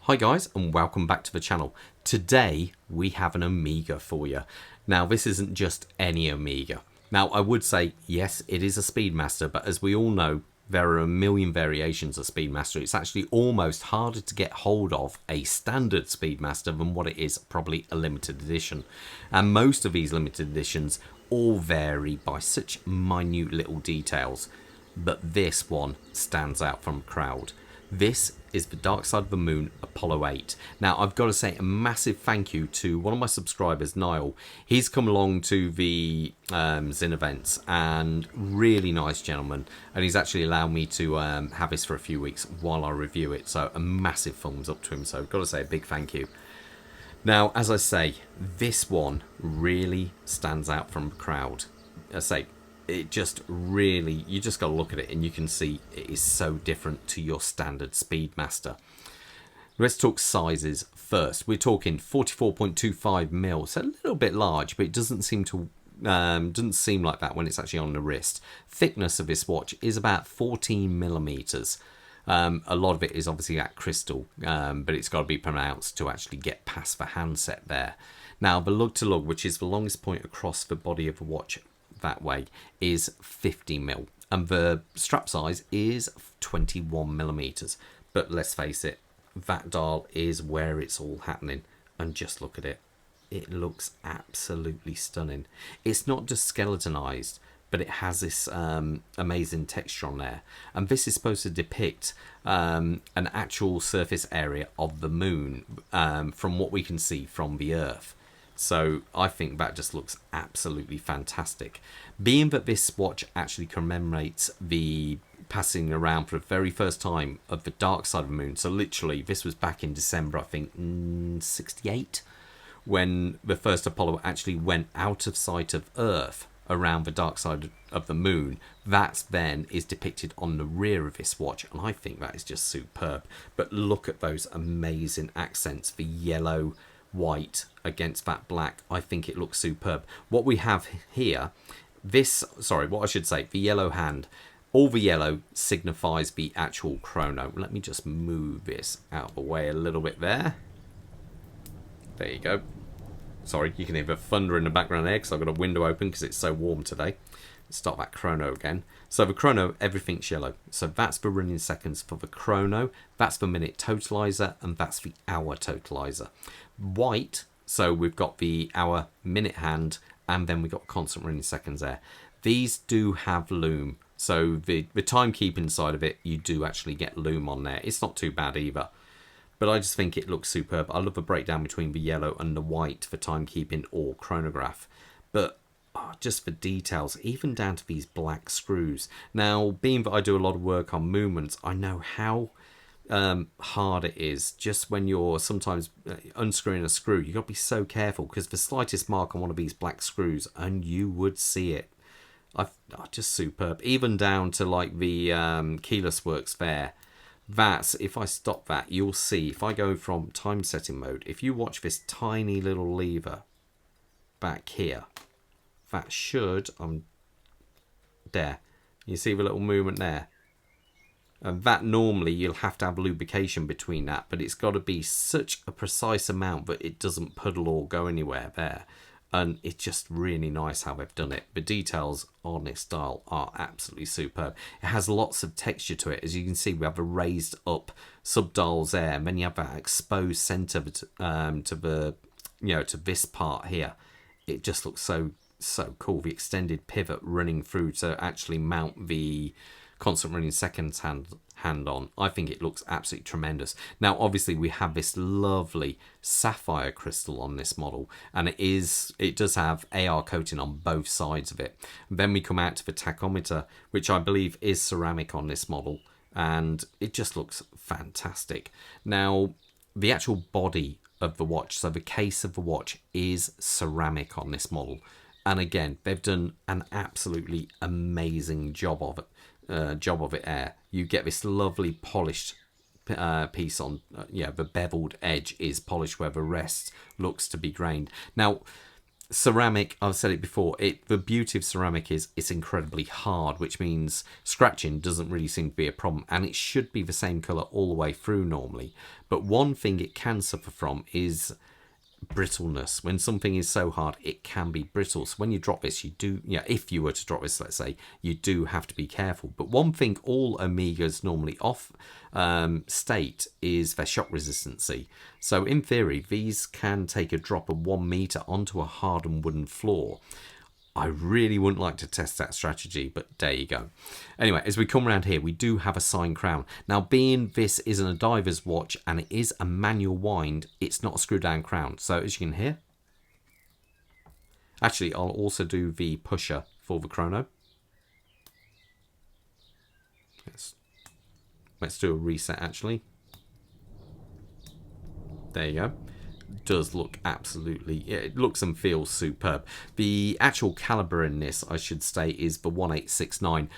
Hi guys, and welcome back to the channel. Today we have an Omega for you. Now this isn't just any Omega. Now I would say yes, it is a Speedmaster, but as we all know, there are a million variations of Speedmaster. It's actually almost harder to get hold of a standard Speedmaster than what it is probably a limited edition. And most of these limited editions all vary by such minute little details, but this one stands out from the crowd. This is the Dark Side of the Moon Apollo 8. Now, I've got to say a massive thank you to one of my subscribers, Niall. He's come along to the Zin events, and really nice gentleman. And he's actually allowed me to have this for a few weeks while I review it. So a massive thumbs up to him. So I've got to say a big thank you. Now, as I say, this one really stands out from the crowd. I say, it just really, you just got to look at it and you can see it is so different to your standard Speedmaster. Let's talk sizes first. We're talking 44.25 mil, so a little bit large, but it doesn't seem like that when it's actually on the wrist. Thickness of this watch is about 14 millimeters. A lot of it is obviously that crystal, but it's got to be pronounced to actually get past the handset there. Now, the lug to lug, which is the longest point across the body of the watch that way, is 50 mil, and the strap size is 21 millimeters. But let's face it, that dial is where it's all happening, and just look at it. It looks absolutely stunning. It's not just skeletonized, but it has this amazing texture on there, and this is supposed to depict an actual surface area of the moon from what we can see from the Earth. So I think that just looks absolutely fantastic. Being that this watch actually commemorates the passing around for the very first time of the dark side of the moon. So literally, this was back in December, I think, 68, when the first Apollo actually went out of sight of Earth around the dark side of the moon. That then is depicted on the rear of this watch, and I think that is just superb. But look at those amazing accents, the yellow, white against that black. I think it looks superb. What we have here, what I should say, the yellow hand, all the yellow signifies the actual chrono. Let me just move this out of the way a little bit there. There you go. Sorry, you can hear the thunder in the background there because I've got a window open because it's so warm today. Let's start that chrono again. So the chrono, everything's yellow. So that's the running seconds for the chrono, that's the minute totalizer, and that's the hour totalizer. White, so we've got the hour minute hand, and then we've got constant running seconds there. These do have loom. So the timekeeping side of it, you do actually get loom on there. It's not too bad either. But I just think it looks superb. I love the breakdown between the yellow and the white for timekeeping or chronograph. But just for details, even down to these black screws. Now, being that I do a lot of work on movements, I know how hard it is just when you're sometimes unscrewing a screw. You've got to be so careful because the slightest mark on one of these black screws and you would see it. Just superb. Even down to like the keyless works there. That's, if I stop that, you'll see, if I go from time setting mode, if you watch this tiny little lever back here, that should, there, you see the little movement there, and that normally you'll have to have lubrication between that, but it's got to be such a precise amount that it doesn't puddle or go anywhere there. And it's just really nice how they've done it. The details on this dial are absolutely superb. It has lots of texture to it. As you can see, we have a raised up subdials there, and then you have that exposed center to this part here. It just looks so cool. The extended pivot running through to actually mount the constant running seconds hand on. I think it looks absolutely tremendous. Now obviously we have this lovely sapphire crystal on this model, and it does have AR coating on both sides of it. And then we come out to the tachymeter, which I believe is ceramic on this model, and it just looks fantastic. Now the actual body of the watch, so the case of the watch, is ceramic on this model, and again they've done an absolutely amazing job of it. There. You get this lovely polished piece on, the beveled edge is polished where the rest looks to be grained. Now, ceramic, I've said it before, the beauty of ceramic is it's incredibly hard, which means scratching doesn't really seem to be a problem, and it should be the same colour all the way through normally. But one thing it can suffer from is brittleness. When something is so hard, it can be brittle. So when you drop this, you do, if you were to drop this, let's say, you do have to be careful. But one thing all Omegas normally state is their shock resistancy. So in theory, these can take a drop of 1 meter onto a hardened wooden floor. I really wouldn't like to test that strategy, but there you go. Anyway, as we come around here, we do have a signed crown. Now, being this isn't a diver's watch and it is a manual wind, it's not a screw down crown. So as you can hear, actually, I'll also do the pusher for the chrono. Let's do a reset, actually. There you go. Does look absolutely, it looks and feels superb. The actual caliber in this, I should say, is the 1869.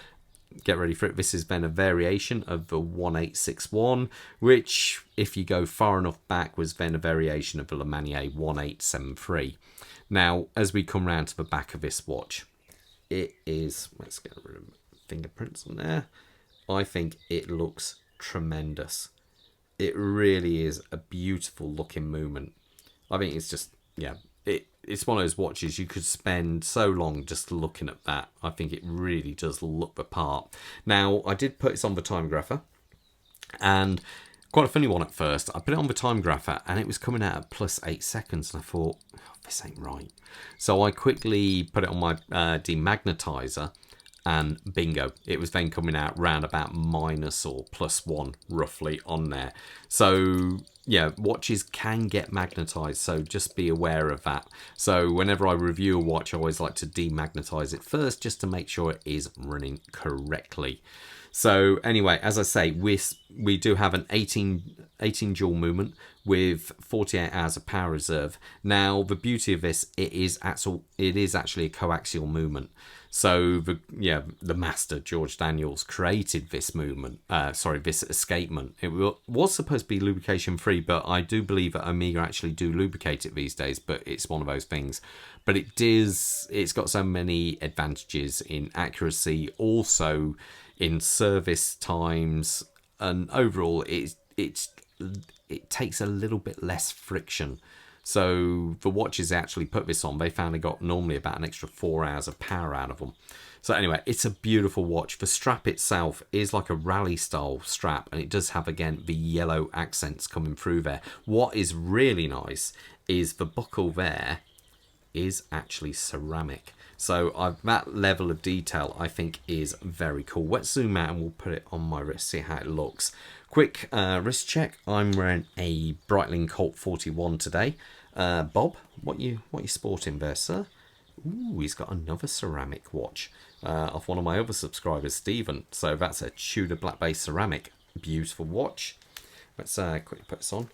Get ready for it. This is then a variation of the 1861, which, if you go far enough back, was then a variation of the Le Manier 1873. Now, as we come round to the back of this watch, it is, let's get rid of fingerprints on there. I think it looks tremendous. It really is a beautiful looking movement. I think it's just, it's one of those watches you could spend so long just looking at that. I think it really does look the part. Now, I did put this on the timegrapher, and quite a funny one at first. I put it on the timegrapher, and it was coming out at +8 seconds, and I thought, this ain't right. So I quickly put it on my demagnetizer, and bingo, it was then coming out round about minus or +1 roughly on there. So yeah, watches can get magnetized, so just be aware of that. So whenever I review a watch, I always like to demagnetize it first just to make sure it is running correctly. So anyway, as I say, we do have an 18 joule movement with 48 hours of power reserve. Now the beauty of this, it is actually a coaxial movement. So the master George Daniels created this movement. This escapement. It was supposed to be lubrication free, but I do believe that Omega actually do lubricate it these days. But it's one of those things. But it's got so many advantages in accuracy, also in service times, and overall it takes a little bit less friction. So the watches actually put this on, they found they got normally about an extra 4 hours of power out of them. So anyway, it's a beautiful watch. The strap itself is like a rally style strap, and it does have, again, the yellow accents coming through there. What is really nice is the buckle there is actually ceramic. So that level of detail I think is very cool. Let's zoom out and we'll put it on my wrist, see how it looks. Quick wrist check. I'm wearing a Breitling Colt 41 today. Bob, what you sporting there, sir? Ooh, he's got another ceramic watch off one of my other subscribers, Stephen. So that's a Tudor black base ceramic. Beautiful watch. Let's quickly put this on.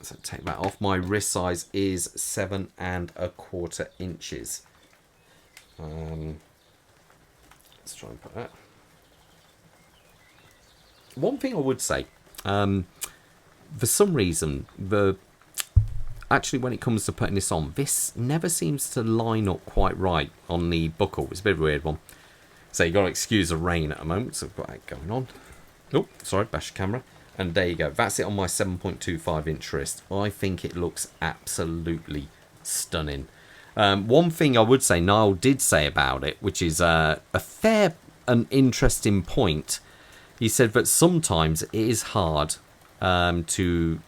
So take that off. My wrist size is 7 1/4 inches. Let's try and put that. One thing I would say, for some reason, actually when it comes to putting this on, this never seems to line up quite right on the buckle. It's a bit of a weird one. So you got to excuse the rain at the moment, so I've got that going on. Oh, sorry, bash the camera. And there you go. That's it on my 7.25 inch wrist. I think it looks absolutely stunning. One thing I would say, Niall did say about it, which is a fair and interesting point. He said that sometimes it is hard to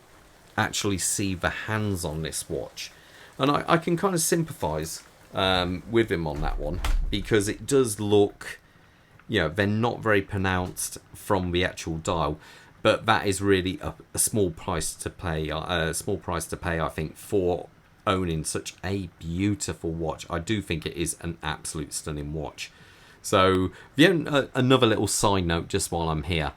actually see the hands on this watch. And I can kind of sympathise with him on that one, because it does look, they're not very pronounced from the actual dial. But that is really a small price to pay. I think, for owning such a beautiful watch. I do think it is an absolute stunning watch. So, another little side note, just while I'm here,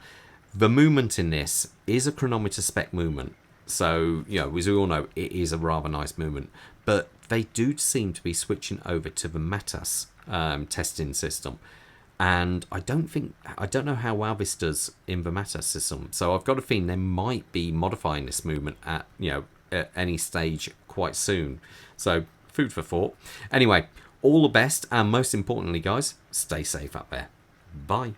the movement in this is a chronometer spec movement. So, as we all know, it is a rather nice movement. But they do seem to be switching over to the Matas testing system. And I don't know how well this does in the Matas system. So I've got a feeling they might be modifying this movement at any stage quite soon. So food for thought. Anyway, all the best, and most importantly, guys, stay safe up there. Bye.